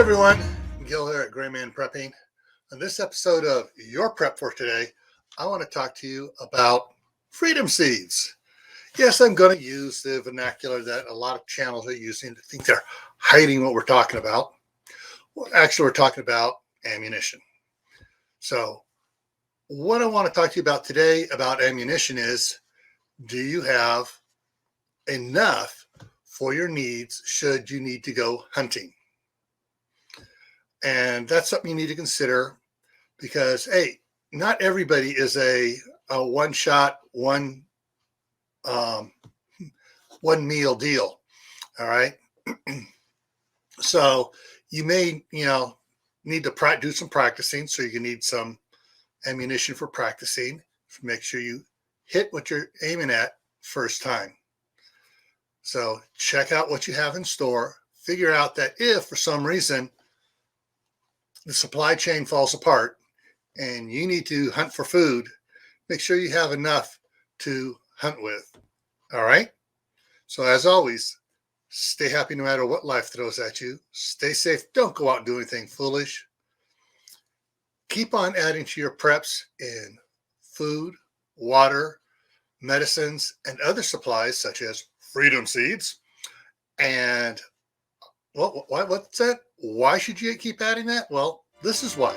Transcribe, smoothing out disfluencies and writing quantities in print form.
everyone, Gil here at GrayManPrepping. On this episode of Your Prep for Today, I want to talk to you about freedom seeds. Yes, I'm going to use the vernacular that a lot of channels are using to think they're hiding what we're talking about. Well, actually, we're talking about ammunition. So what I want to talk to you about today about ammunition is, do you have enough for your needs should you need to go hunting? And that's something you need to consider because, hey, not everybody is a one shot, one meal deal. All right. So you may, need to do some practicing. So you can need some ammunition for practicing. Make sure you hit what you're aiming at first time. So check out what you have in store. Figure out that if for some reason the supply chain falls apart and you need to hunt for food, make sure you have enough to hunt with. All right. So as always, stay happy no matter what life throws at you. Stay safe. Don't go out and do anything foolish. Keep on adding to your preps in food, water, medicines, and other supplies such as freedom seeds. And what's that? Why should you keep adding that? Well, this is why.